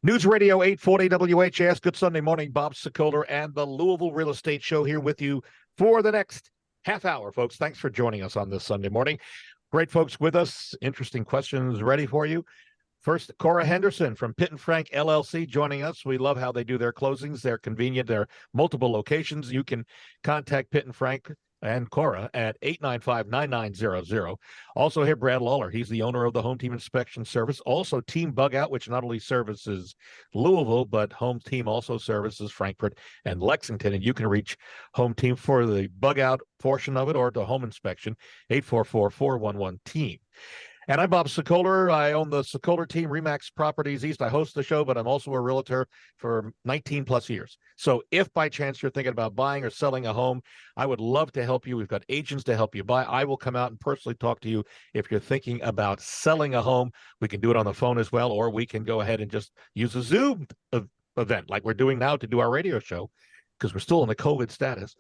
News Radio 840 WHS. Good Sunday morning. Bob Sokoler and the Louisville Real Estate Show here with you for the next half hour, folks. Thanks for joining us on this Sunday morning. Great folks with us. Interesting questions ready for you. First, Cora Henderson from Pitt and Frank LLC joining us. We love how they do their closings. They're convenient. They're multiple locations. You can contact Pitt and Frank and Cora at 895-9900. Also here, Brad Lawler. He's the owner of the Home Team Inspection Service. Also, Team Bug Out, which not only services Louisville, but Home Team also services Frankfort and Lexington. And you can reach Home Team for the bug out portion of it or the home inspection, 844-411-TEAM. And I'm Bob Sokoler. I own the Sokoler Team, Remax Properties East. I host the show, but I'm also a realtor for 19 plus years. So if by chance you're thinking about buying or selling a home, I would love to help you. We've got agents to help you buy. I will come out and personally talk to you if you're thinking about selling a home. We can do it on the phone as well, or we can go ahead and just use a Zoom event like we're doing now to do our radio show because we're still in the COVID status.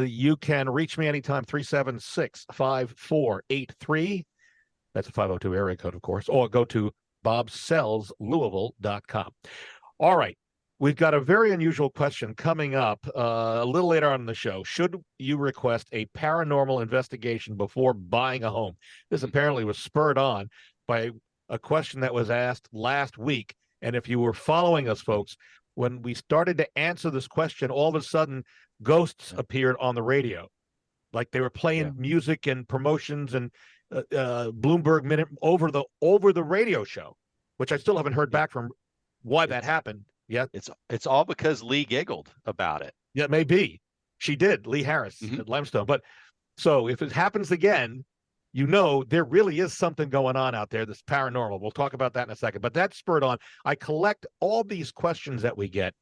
You can reach me anytime, 376-5483. That's a 502 area code, of course, or go to bobsellslouisville.com. All right. We've got a very unusual question coming up a little later on in the show. Should you request a paranormal investigation before buying a home? This apparently was spurred on by a question that was asked last week. And if you were following us, folks, when we started to answer this question, all of a sudden ghosts appeared on the radio. Like they were playing music and promotions and Bloomberg Minute over the radio show, which I still haven't heard back from why that happened yet. It's all because Lee giggled about it. Yeah, maybe she did. Lee Harris at Limestone. But so if it happens again, you know there really is something going on out there that's paranormal. We'll talk about that in a second. But that spurred on. I collect all these questions that we get,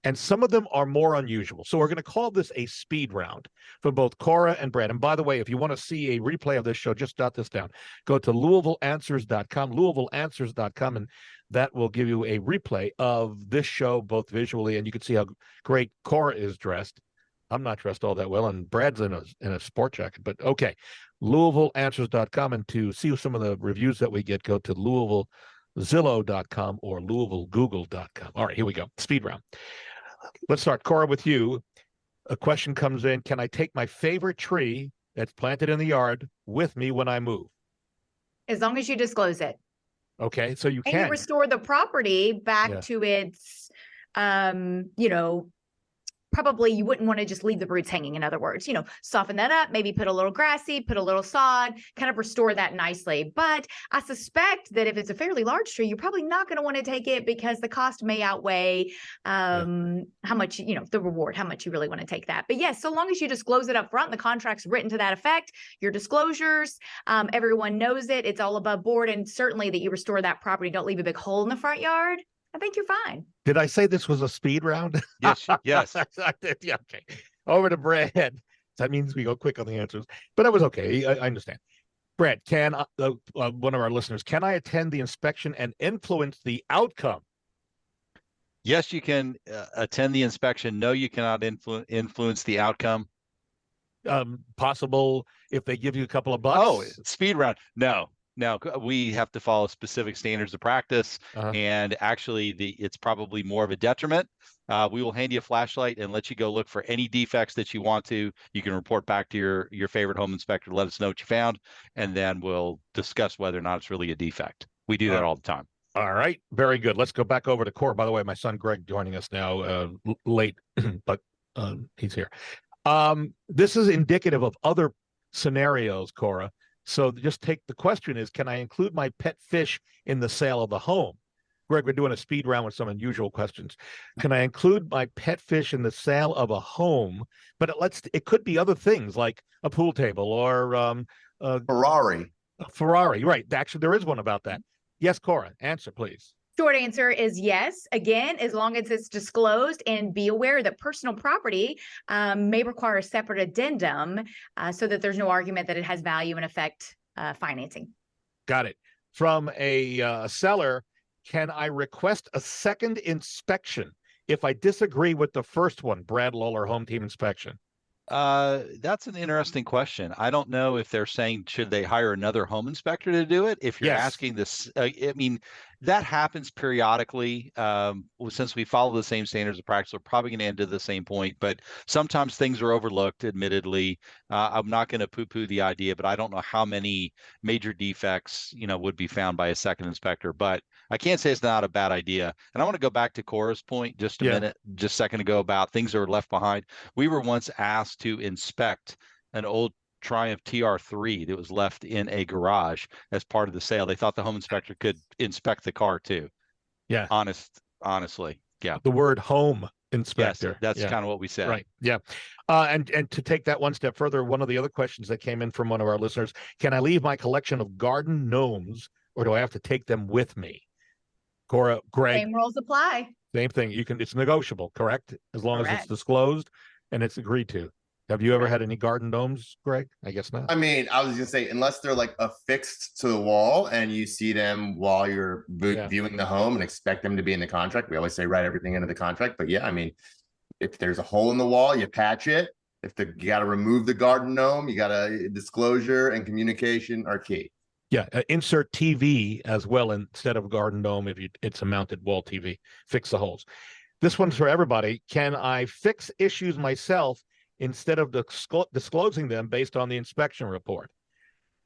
and some of them are more unusual. So we're going to call this a speed round for both Cora and Brad. And by the way, if you want to see a replay of this show, just jot this down. Go to LouisvilleAnswers.com, LouisvilleAnswers.com, and that will give you a replay of this show, both visually, and you can see how great Cora is dressed. I'm not dressed all that well, and Brad's in a sport jacket, but okay. LouisvilleAnswers.com, and to see some of the reviews that we get, go to LouisvilleZillow.com or LouisvilleGoogle.com. All right, here we go. Speed round. Let's start, Cora, with you. A question comes in. Can I take my favorite tree that's planted in the yard with me when I move? As long as you disclose it. Okay, so you and can. You restore the property back to its, probably you wouldn't want to just leave the roots hanging. In other words, soften that up, maybe put a little grassy, put a little sod, kind of restore that nicely. But I suspect that if it's a fairly large tree, you're probably not going to want to take it because the cost may outweigh how much, the reward, how much you really want to take that. But yes, so long as you disclose it up front, the contract's written to that effect, your disclosures, everyone knows it, it's all above board, and certainly that you restore that property, don't leave a big hole in the front yard, I think you're fine. Did I say this was a speed round? Yes, yes. I did. Yeah, okay. Over to Brad. That means we go quick on the answers, but that was okay. I understand. Brad, can one of our listeners, can I attend the inspection and influence the outcome? Yes, you can attend the inspection. No, you cannot influence the outcome. Possible if they give you a couple of bucks? Oh, speed round. No. Now, we have to follow specific standards of practice, and actually it's probably more of a detriment. We will hand you a flashlight and let you go look for any defects that you want to. You can report back to your favorite home inspector, let us know what you found, and then we'll discuss whether or not it's really a defect. We do that all the time. All right. Very good. Let's go back over to Cora. By the way, my son Greg joining us now late, but he's here. This is indicative of other scenarios, Cora. So just take the question is, can I include my pet fish in the sale of the home? Greg, we're doing a speed round with some unusual questions. Can I include my pet fish in the sale of a home? But it could be other things like a pool table or Ferrari. A Ferrari, right. Actually, there is one about that. Yes, Cora, answer, please. Short answer is yes. Again, as long as it's disclosed, and be aware that personal property may require a separate addendum so that there's no argument that it has value and affect financing. Got it. From a seller, can I request a second inspection if I disagree with the first one, Brad Lawler Home Team Inspection? That's an interesting question. I don't know if they're saying, should they hire another home inspector to do it? If you're asking this, I mean, That happens periodically. Since we follow the same standards of practice, we're probably going to end at the same point, but sometimes things are overlooked, admittedly. I'm not going to poo-poo the idea, but I don't know how many major defects, would be found by a second inspector, but I can't say it's not a bad idea. And I want to go back to Cora's point just a second ago about things that are left behind. We were once asked to inspect an old Triumph TR3 that was left in a garage as part of the sale. They thought the home inspector could inspect the car too. Yeah. Honestly. Yeah. The word home inspector. Yes, that's kind of what we said. Right. Yeah. And to take that one step further, one of the other questions that came in from one of our listeners, can I leave my collection of garden gnomes or do I have to take them with me? Cora, Greg. Same rules apply. Same thing. It's negotiable, correct? As long as it's disclosed and it's agreed to. Have you ever had any garden gnomes, Greg? I guess not. I mean, I was going to say, unless they're like affixed to the wall and you see them while you're viewing the home and expect them to be in the contract. We always say write everything into the contract. But yeah, I mean, if there's a hole in the wall, you patch it. You got to remove the garden gnome, you got to disclosure and communication are key. Yeah, insert TV as well instead of garden gnome if it's a mounted wall TV. Fix the holes. This one's for everybody. Can I fix issues myself instead of disclosing them based on the inspection report?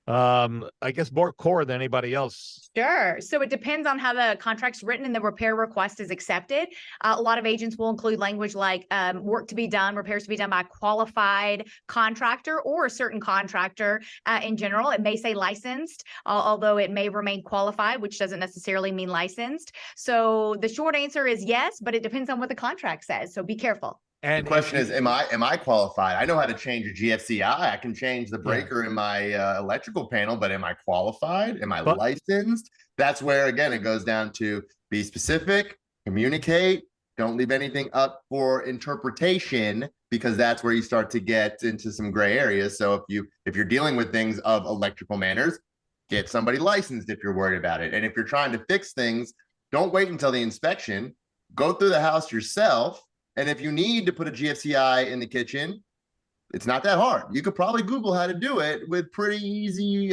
I guess more Cora than anybody else. Sure. So it depends on how the contract's written and the repair request is accepted. A lot of agents will include language like work to be done, repairs to be done by a qualified contractor or a certain contractor. In general, it may say licensed, although it may remain qualified, which doesn't necessarily mean licensed. So the short answer is yes, but it depends on what the contract says. So be careful. And the question is, am I qualified? I know how to change a GFCI. I can change the breaker in my electrical panel, but am I qualified? Am I licensed? That's where, again, it goes down to be specific, communicate, don't leave anything up for interpretation, because that's where you start to get into some gray areas. So if you're dealing with things of electrical manners, get somebody licensed if you're worried about it. And if you're trying to fix things, don't wait until the inspection. Go through the house yourself. And if you need to put a GFCI in the kitchen, it's not that hard. You could probably Google how to do it with pretty easy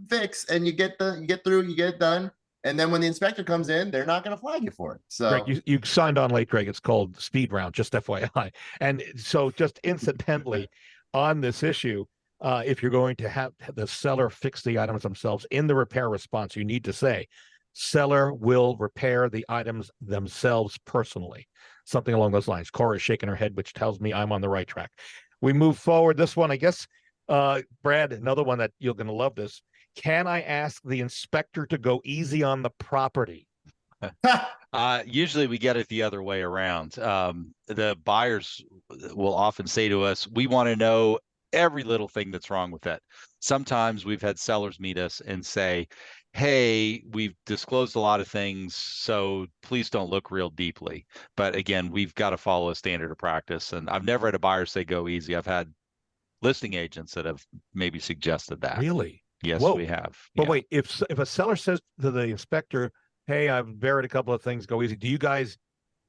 fix, and you get it done. And then when the inspector comes in, they're not going to flag you for it. So, Greg, you signed on late, Greg. It's called speed round, just FYI. And so, just incidentally, on this issue, if you're going to have the seller fix the items themselves in the repair response, you need to say, seller will repair the items themselves personally. Something along those lines. Cora is shaking her head, which tells me I'm on the right track. We move forward. This one, I guess, Brad, another one that you're going to love this. Can I ask the inspector to go easy on the property? Usually we get it the other way around. The buyers will often say to us, we want to know every little thing that's wrong with it. Sometimes we've had sellers meet us and say, hey, we've disclosed a lot of things, so please don't look real deeply. But again, we've got to follow a standard of practice. And I've never had a buyer say go easy. I've had listing agents that have maybe suggested that. Really? Yes, we have. But wait, if a seller says to the inspector, hey, I've buried a couple of things, go easy, do you guys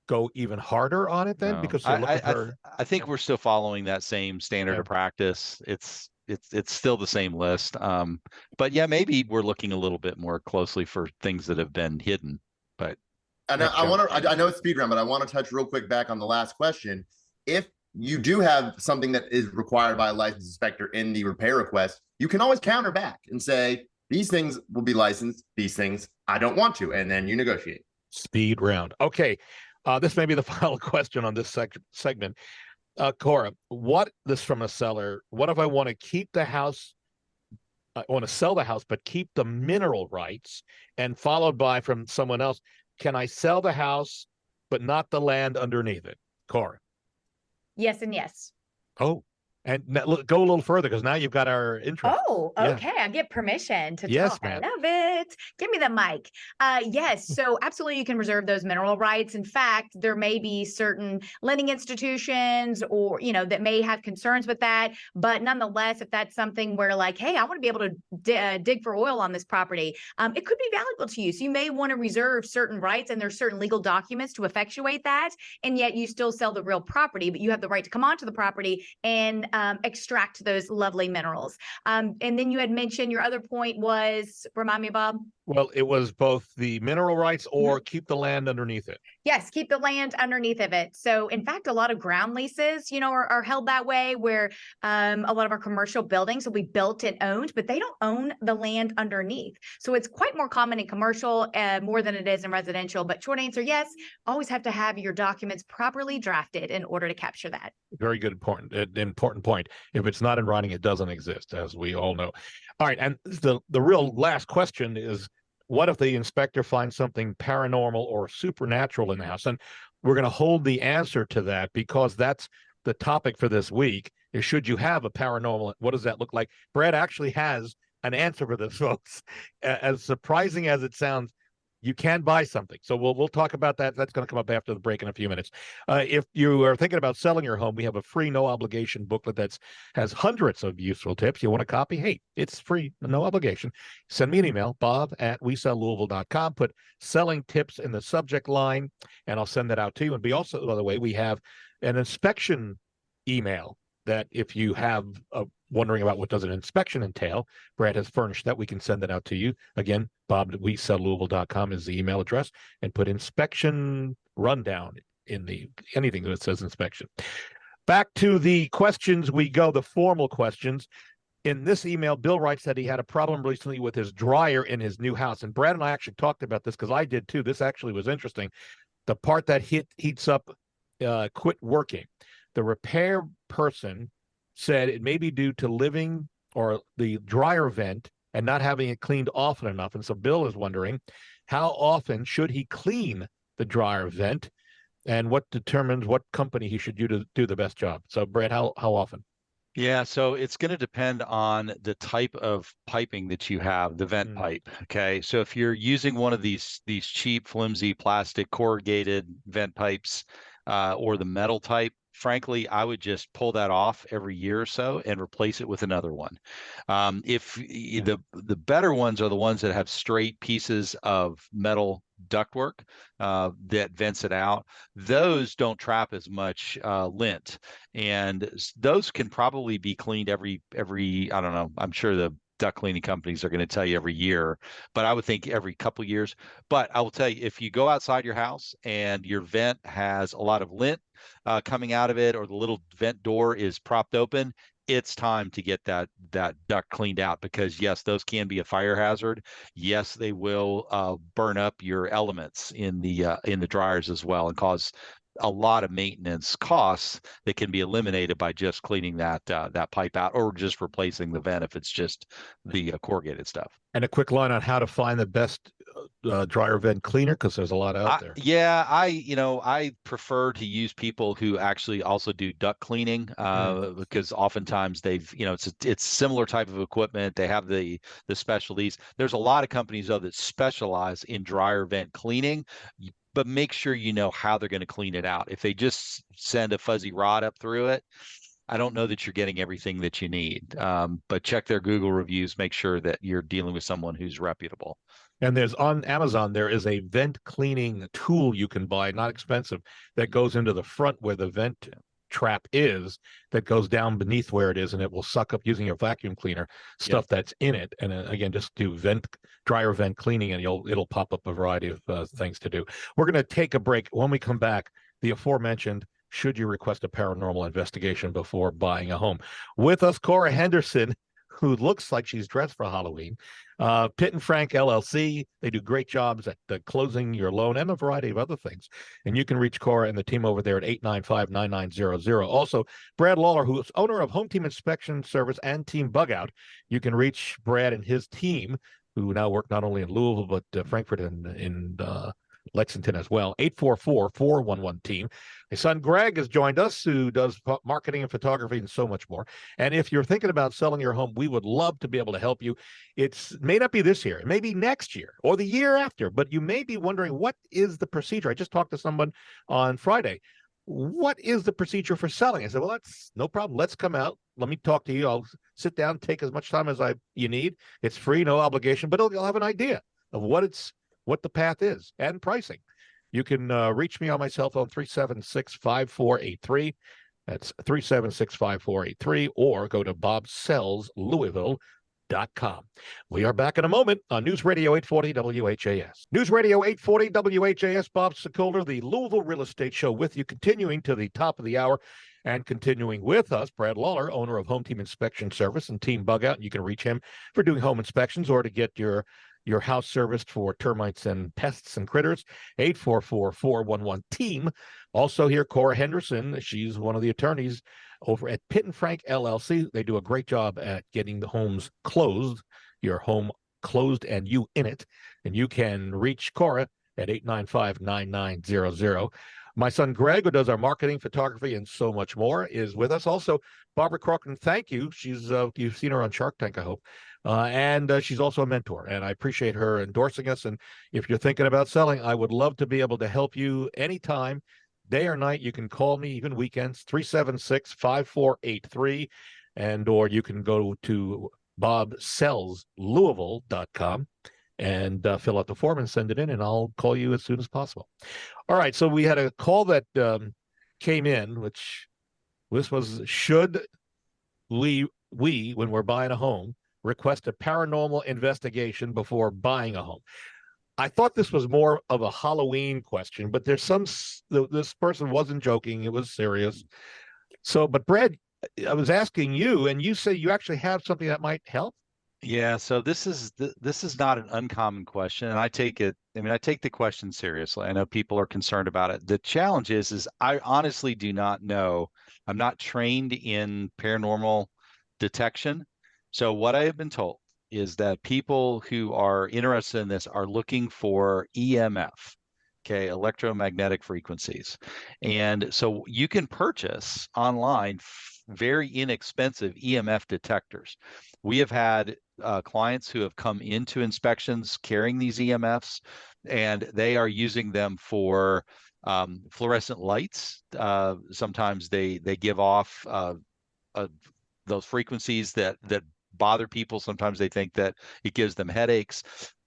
go even harder on it then? No. Because they're looking for... I think we're still following that same standard of practice. It's still the same list. But yeah, maybe we're looking a little bit more closely for things that have been hidden. But I know it's speed round, but I want to touch real quick back on the last question. If you do have something that is required by a licensed inspector in the repair request, you can always counter back and say, these things will be licensed, these things I don't want to, and then you negotiate. Speed round. Okay. This may be the final question on this segment. Cora, this from a seller, what if I want to keep the house, I want to sell the house, but keep the mineral rights, and followed by from someone else, can I sell the house, but not the land underneath it? Cora. Yes and yes. Oh, and go a little further, because now you've got our intro. Oh, okay. I get permission to talk. Man. I love it. Give me the mic. Yes. So absolutely, you can reserve those mineral rights. In fact, there may be certain lending institutions or, that may have concerns with that. But nonetheless, if that's something where like, hey, I want to be able to dig for oil on this property, it could be valuable to you. So you may want to reserve certain rights, and there's certain legal documents to effectuate that. And yet you still sell the real property, but you have the right to come onto the property and extract those lovely minerals. And then you had mentioned your other point was, remind me, Bob. Well, it was both the mineral rights or keep the land underneath it. Yes, keep the land underneath of it. So, in fact, a lot of ground leases, are held that way, where a lot of our commercial buildings will be built and owned, but they don't own the land underneath. So, it's quite more common in commercial, more than it is in residential. But short answer, yes, always have to have your documents properly drafted in order to capture that. Very good, important point. If it's not in writing, it doesn't exist, as we all know. All right, and the real last question is, what if the inspector finds something paranormal or supernatural in the house? And we're going to hold the answer to that, because that's the topic for this week, is should you have a paranormal, what does that look like? Brad actually has an answer for this, folks. As surprising as it sounds, you can buy something. So we'll talk about that. That's going to come up after the break in a few minutes. If you are thinking about selling your home, we have a free, no obligation booklet has hundreds of useful tips. You want a copy? Hey, it's free, no obligation. Send me an email, bob@wesellouisville.com. Put selling tips in the subject line, and I'll send that out to you. And also, by the way, we have an inspection email that if you have wondering about what does an inspection entail, Brad has furnished that. We can send that out to you. Again, bob@wesellouisville.com is the email address, and put inspection rundown in anything that says inspection. Back to the questions we go, the formal questions. In this email, Bill writes that he had a problem recently with his dryer in his new house. And Brad and I actually talked about this, because I did too. This actually was interesting. The part that heats up quit working. The repair person said it may be due to living or the dryer vent and not having it cleaned often enough. And so Bill is wondering, how often should he clean the dryer vent, and what determines what company he should do the best job? So Brad, how often? Yeah, so it's going to depend on the type of piping that you have, the vent pipe. Okay, so if you're using one of these cheap, flimsy, plastic, corrugated vent pipes, or the metal type, frankly, I would just pull that off every year or so and replace it with another one. If the better ones are the ones that have straight pieces of metal ductwork that vents it out, those don't trap as much lint, and those can probably be cleaned every I don't know, I'm sure the duct cleaning companies are going to tell you every year, but I would think every couple years. But I will tell you, if you go outside your house and your vent has a lot of lint coming out of it, or the little vent door is propped open, it's time to get that duct cleaned out, because yes, those can be a fire hazard. Yes, they will burn up your elements in the dryers as well, and cause a lot of maintenance costs that can be eliminated by just cleaning that pipe out, or just replacing the vent if it's just the corrugated stuff. And a quick line on how to find the best dryer vent cleaner, because there's a lot out there. Yeah, I prefer to use people who actually also do duct cleaning, because oftentimes it's similar type of equipment. They have the specialties. There's a lot of companies though that specialize in dryer vent cleaning, but make sure you know how they're going to clean it out. If they just send a fuzzy rod up through it, I don't know that you're getting everything that you need. But check their Google reviews. Make sure that you're dealing with someone who's reputable. And there's on Amazon, there is a vent cleaning tool you can buy, not expensive, that goes into the front where the vent trap is, that goes down beneath where it is, and it will suck up, using your vacuum cleaner, stuff that's in it. And again, just do dryer vent cleaning, and it'll pop up a variety of things to do. We're going to take a break. When we come back, the aforementioned, should you request a paranormal investigation before buying a home? With us, Cora Henderson, who looks like she's dressed for Halloween. Pitt and Frank LLC. They do great jobs at closing your loan and a variety of other things. And you can reach Cora and the team over there at 895-9900. Also, Brad Lawler, who is owner of Home Team Inspection Service and Team Bug Out. You can reach Brad and his team, who now work not only in Louisville, but Frankfort and Lexington as well. 844-411-TEAM. My son Greg has joined us, who does marketing and photography and so much more. And if you're thinking about selling your home, we would love to be able to help you. It may not be this year, it may be next year or the year after, but you may be wondering, what is the procedure? I just talked to someone on Friday. What is the procedure for selling? I said, well, that's no problem. Let's come out. Let me talk to you. I'll sit down, take as much time as you need. It's free, no obligation, but you'll have an idea of what the path is and pricing. You can reach me on my cell phone, 376-5483. That's 376-5483, or go to bobsellslouisville.com. We are back in a moment on News Radio 840 WHAS. News Radio 840 WHAS, Bob Sokoler, the Louisville Real Estate Show with you, continuing to the top of the hour and continuing with us, Brad Lawler, owner of Home Team Inspection Service and Team Bug Out. You can reach him for doing home inspections or to get your house serviced for termites and pests and critters, 844-411-TEAM. Also here, Cora Henderson. She's one of the attorneys over at Pitt and Frank LLC. They do a great job at getting the homes closed, your home closed and you in it. And you can reach Cora at 895-9900. My son Greg, who does our marketing, photography, and so much more, is with us. Also, Barbara Crockton, thank you. She's you've seen her on Shark Tank, I hope. And she's also a mentor, and I appreciate her endorsing us. And if you're thinking about selling, I would love to be able to help you anytime, day or night. You can call me, even weekends, 376-5483, or you can go to bobsellslouisville.com and fill out the form and send it in, and I'll call you as soon as possible. All right, so we had a call that came in, which this was, should we, when we're buying a home, request a paranormal investigation before buying a home? I thought this was more of a Halloween question, but there's this person wasn't joking. It was serious. So, but Brad, I was asking you, and you say you actually have something that might help. Yeah, so this is not an uncommon question, and I take the question seriously. I know people are concerned about it. The challenge is I honestly do not know. I'm not trained in paranormal detection. So what I have been told is that people who are interested in this are looking for EMF, okay, electromagnetic frequencies. And so you can purchase online very inexpensive EMF detectors. We have had clients who have come into inspections carrying these EMFs, and they are using them for fluorescent lights. Sometimes they give off those frequencies that bother people. Sometimes they think that it gives them headaches.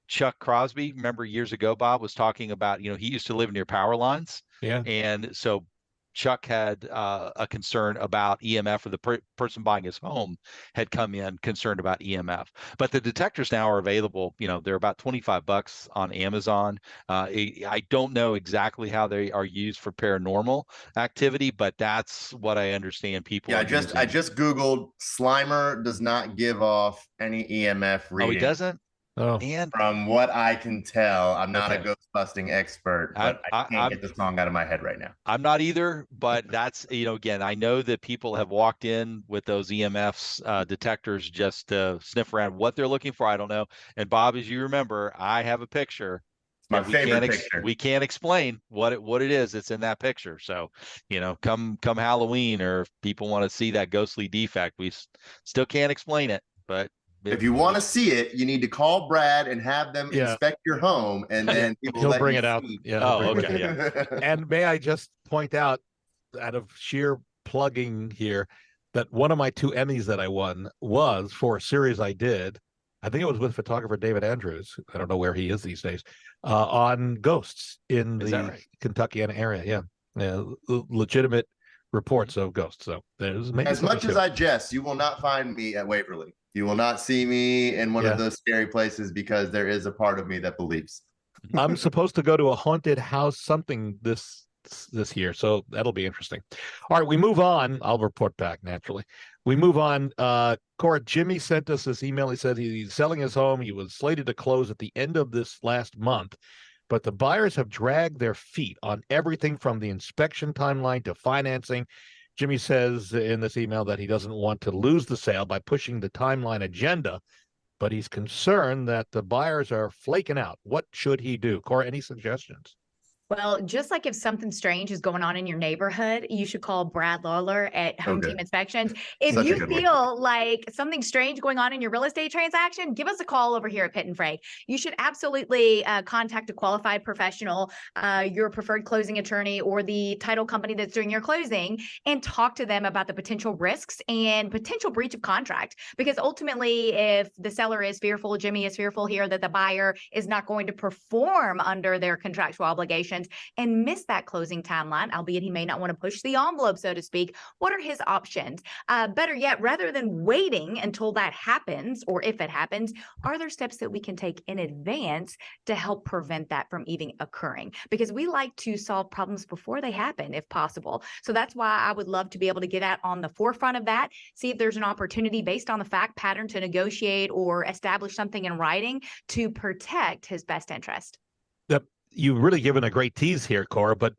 Chuck Crosby, remember years ago, Bob was talking about, he used to live near power lines. Yeah. And so Chuck had a concern about EMF, or the person buying his home had come in concerned about EMF. But the detectors now are available. They're about $25 on Amazon. I don't know exactly how they are used for paranormal activity, but that's what I understand people. Yeah, I just Googled Slimer does not give off any EMF reading. Oh, he doesn't? Oh, and from what I can tell, I'm not a ghost busting expert, but I can't get the song out of my head right now. I'm not either, but that's, again, I know that people have walked in with those EMFs detectors just to sniff around what they're looking for. I don't know. And Bob, as you remember, I have a picture. It's my favorite picture. We can't explain what it is. It's in that picture. So, come Halloween, or if people want to see that ghostly defect, we still can't explain it, but if you want to see it, you need to call Brad and have them inspect your home, and then he'll bring it out. Yeah. Oh, okay. Yeah. And may I just point out, out of sheer plugging here, that one of my 2 Emmys that I won was for a series I did. I think it was with photographer David Andrews. I don't know where he is these days, on ghosts in the Kentuckiana area. Yeah. Legitimate reports of ghosts. So there's maybe as much as I jest, you will not find me at Waverly. You will not see me in one of those scary places, because there is a part of me that believes. I'm supposed to go to a haunted house something this year, so that'll be interesting. All right, we move on. I'll report back naturally. We move on. Cora, Jimmy sent us this email. He said he's selling his home. He was slated to close at the end of this last month, but the buyers have dragged their feet on everything from the inspection timeline to financing. Jimmy says in this email that he doesn't want to lose the sale by pushing the timeline agenda, but he's concerned that the buyers are flaking out. What should he do? Cora, any suggestions? Well, just like if something strange is going on in your neighborhood, you should call Brad Lawler at Home Team Inspections. If you feel like something strange going on in your real estate transaction, give us a call over here at Pitt and Frank. You should absolutely contact a qualified professional, your preferred closing attorney, or the title company that's doing your closing, and talk to them about the potential risks and potential breach of contract. Because ultimately, if the seller is fearful, Jimmy is fearful here, that the buyer is not going to perform under their contractual obligation, options and miss that closing timeline, albeit he may not want to push the envelope, so to speak. What are his options? Better yet, rather than waiting until that happens, or if it happens, are there steps that we can take in advance to help prevent that from even occurring? Because we like to solve problems before they happen, if possible. So that's why I would love to be able to get out on the forefront of that, see if there's an opportunity based on the fact pattern to negotiate or establish something in writing to protect his best interest. You've really given a great tease here, Cora, but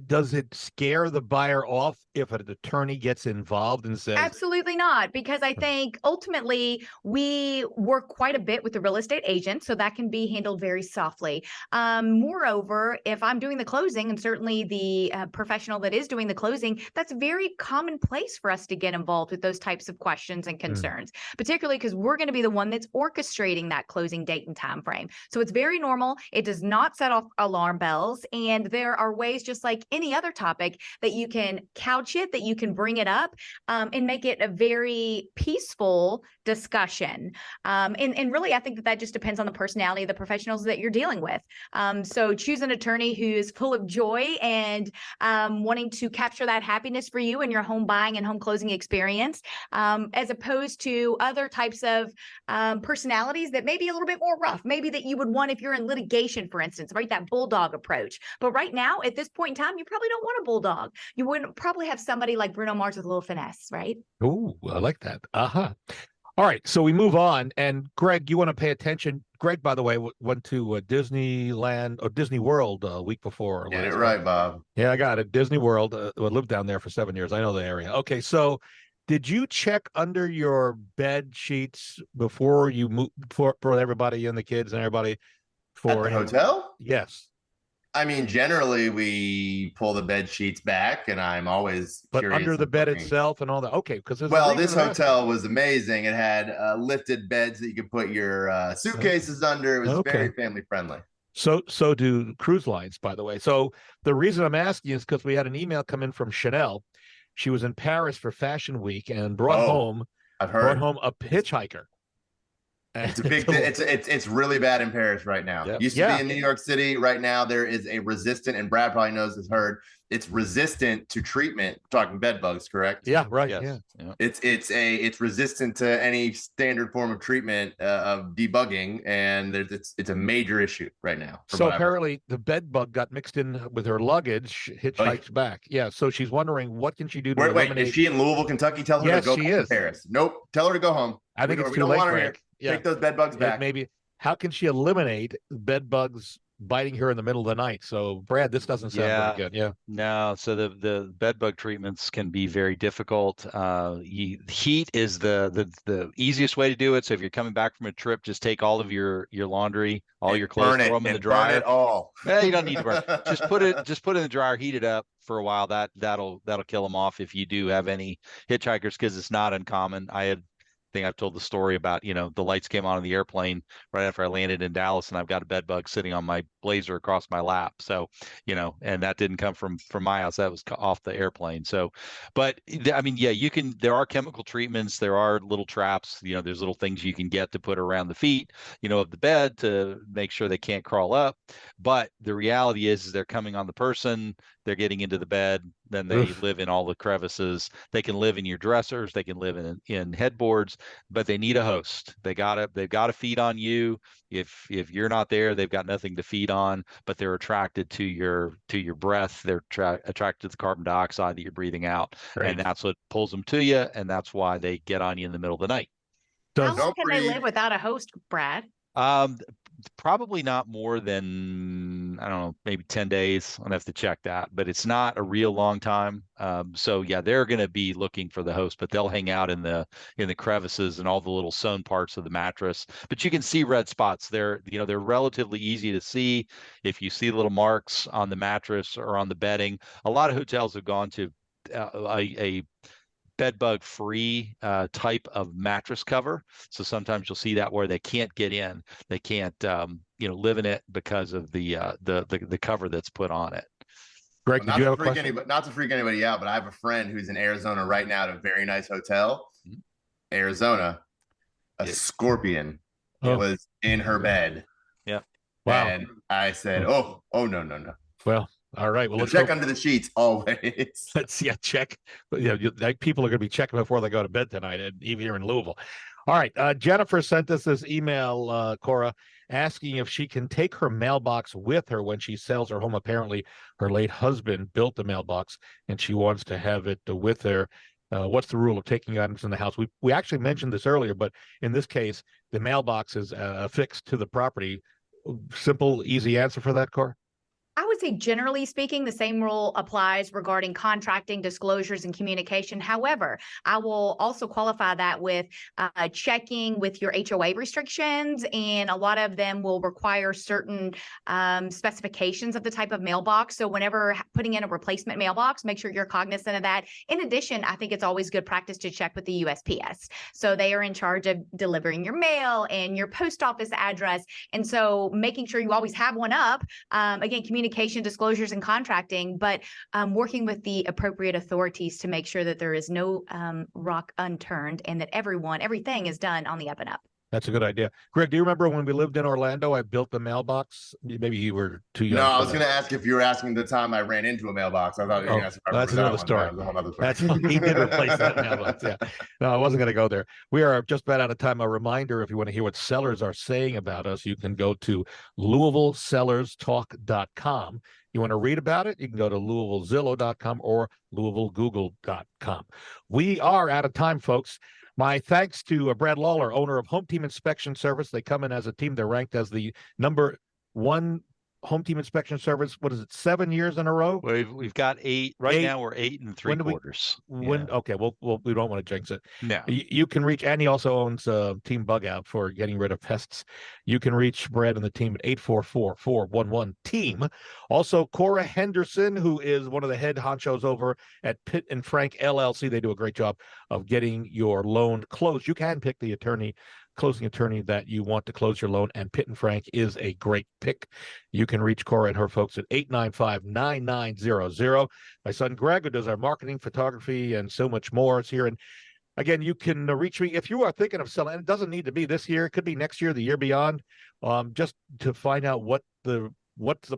does it scare the buyer off if an attorney gets involved and says? Absolutely not, because I think ultimately we work quite a bit with the real estate agent, so that can be handled very softly. Moreover, if I'm doing the closing, and certainly the professional that is doing the closing, that's very commonplace for us to get involved with those types of questions and concerns, particularly because we're going to be the one that's orchestrating that closing date and time frame. So it's very normal. It does not set off alarm bells, and there are ways, just like any other topic, that you can couch it, that you can bring it up, and make it a very peaceful discussion. And really, I think that just depends on the personality of the professionals that you're dealing with. So choose an attorney who is full of joy and wanting to capture that happiness for you in your home buying and home closing experience, as opposed to other types of personalities that may be a little bit more rough, maybe that you would want if you're in litigation, for instance, right? That bulldog approach. But right now, at this point in time, you probably don't want a bulldog. You wouldn't probably have somebody like Bruno Mars with a little finesse, right? Oh, I like that. All right, so we move on. And Greg, you want to pay attention. Greg, by the way, went to Disneyland or Disney World a week before. Get it right, Bob. Yeah, I got it. Disney World. I lived down there for 7 years. I know the area. Okay, so did you check under your bed sheets before you move for everybody and the kids and everybody for At the hotel? Yes. I mean, generally we pull the bed sheets back, and I'm always curious under the bed looking. itself and all that. Okay, because this hotel was amazing. It had lifted beds that you could put your suitcases under. It was very family friendly. So do cruise lines, by the way. So the reason I'm asking is because we had an email come in from Chanel. She was in Paris for Fashion Week and brought home a hitchhiker. It's a big it's really bad in Paris right now. Yep. Used to be in New York City. Right now there is a resistant, and Brad probably knows this, it's resistant to treatment. We're talking bed bugs, correct? Yeah, right. Yes. Yeah. It's resistant to any standard form of treatment of debugging, and it's a major issue right now. So apparently the bed bug got mixed in with her luggage, hitchhikes back. Yeah. So she's wondering what can she do to eliminate. Wait, is she in Louisville, Kentucky? Tell her to go to Paris. Nope. Tell her to go home. I think it's too late, Greg. Take those bed bugs back. Maybe. How can she eliminate bed bugs biting her in the middle of the night? So, Brad, this doesn't sound very good. Yeah. No. So the bed bug treatments can be very difficult. Heat is the easiest way to do it. So if you're coming back from a trip, just take all of your laundry, all your clothes, throw them in the dryer. Burn it all. You don't need to burn. Just put it in the dryer, heat it up for a while. That'll kill them off if you do have any hitchhikers, because it's not uncommon. I think I've told the story about, the lights came on in the airplane right after I landed in Dallas, and I've got a bed bug sitting on my blazer across my lap. So, and that didn't come from my house. That was off the airplane. So, but I mean, there are chemical treatments. There are little traps, there's little things you can get to put around the feet, of the bed to make sure they can't crawl up. But the reality is they're coming on the person, they're getting into the bed, then they live in all the crevices. They can live in your dressers, they can live in headboards, but they need a host. They've got to feed on you. If you're not there, they've got nothing to feed on, but they're attracted to your breath. They're attracted to the carbon dioxide that you're breathing out. Right. And that's what pulls them to you, and that's why they get on you in the middle of the night. How long can they live without a host, Brad? Probably not more than, I don't know, maybe 10 days. I'll have to check that, but it's not a real long time. So they're going to be looking for the host, but they'll hang out in the crevices and all the little sewn parts of the mattress. But you can see red spots. They're relatively easy to see. If you see little marks on the mattress or on the bedding, a lot of hotels have gone to a bed bug free type of mattress cover. So sometimes you'll see that where they can't get in, they can't live in it because of the cover that's put on it. Greg, did you have a question? Not to freak anybody out, but I have a friend who's in Arizona right now at a very nice hotel. Arizona, a scorpion was in her bed. Yeah. Wow. And I said, oh no. Well, all right. Well, let's check under the sheets always. Let's check. People are going to be checking before they go to bed tonight, even here in Louisville. All right. Jennifer sent us this email, Cora, asking if she can take her mailbox with her when she sells her home. Apparently, her late husband built the mailbox, and she wants to have it with her. What's the rule of taking items in the house? We actually mentioned this earlier, but in this case, the mailbox is affixed to the property. Simple, easy answer for that, Cora? I would say, generally speaking, the same rule applies regarding contracting, disclosures, and communication. However, I will also qualify that with checking with your HOA restrictions, and a lot of them will require certain specifications of the type of mailbox. So whenever putting in a replacement mailbox, make sure you're cognizant of that. In addition, I think it's always good practice to check with the USPS. So they are in charge of delivering your mail and your post office address. And so making sure you always have one up, again, communication, disclosures, and contracting, but working with the appropriate authorities to make sure that there is no rock unturned and that everything is done on the up and up. That's a good idea. Greg, do you remember when we lived in Orlando, I built the mailbox? Maybe you were too young. No, I was going to ask if you were asking the time I ran into a mailbox. I thought you were going to ask if I that's another story. That was a whole other story. He did replace that mailbox. Yeah. No, I wasn't going to go there. We are just about out of time. A reminder, if you want to hear what sellers are saying about us, you can go to LouisvilleSellersTalk.com. You want to read about it, you can go to LouisvilleZillow.com or LouisvilleGoogle.com. We are out of time, folks. My thanks to Brad Lawler, owner of Home Team Inspection Service. They come in as a team. They're ranked as the #1 home team inspection service. What is it, 7 years in a row? We've got 8 right now. We're 8 3/4. Okay, well, we don't want to jinx it. No. You can reach, and he also owns Team Bug Out for getting rid of pests. You can reach Brad and the team at 844-411-TEAM. Also, Cora Henderson, who is one of the head honchos over at Pitt and Frank LLC. They do a great job of getting your loan closed. You can pick the closing attorney that you want to close your loan, and Pitt and Frank is a great pick. You can reach Cora and her folks at 895-9900. My son Greg, who does our marketing, photography, and so much more, is here. And again, you can reach me if you are thinking of selling. It doesn't need to be this year; it could be next year, the year beyond. Just to find out what's the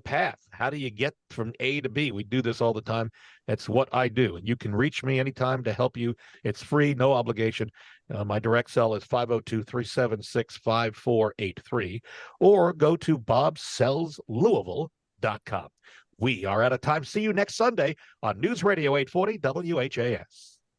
path. How do you get from A to B? We do this all the time. That's what I do. And you can reach me anytime to help you. It's free, no obligation. My direct cell is 502-376-5483, or go to bobsellslouisville.com. We are out of time. See you next Sunday on News Radio 840 WHAS.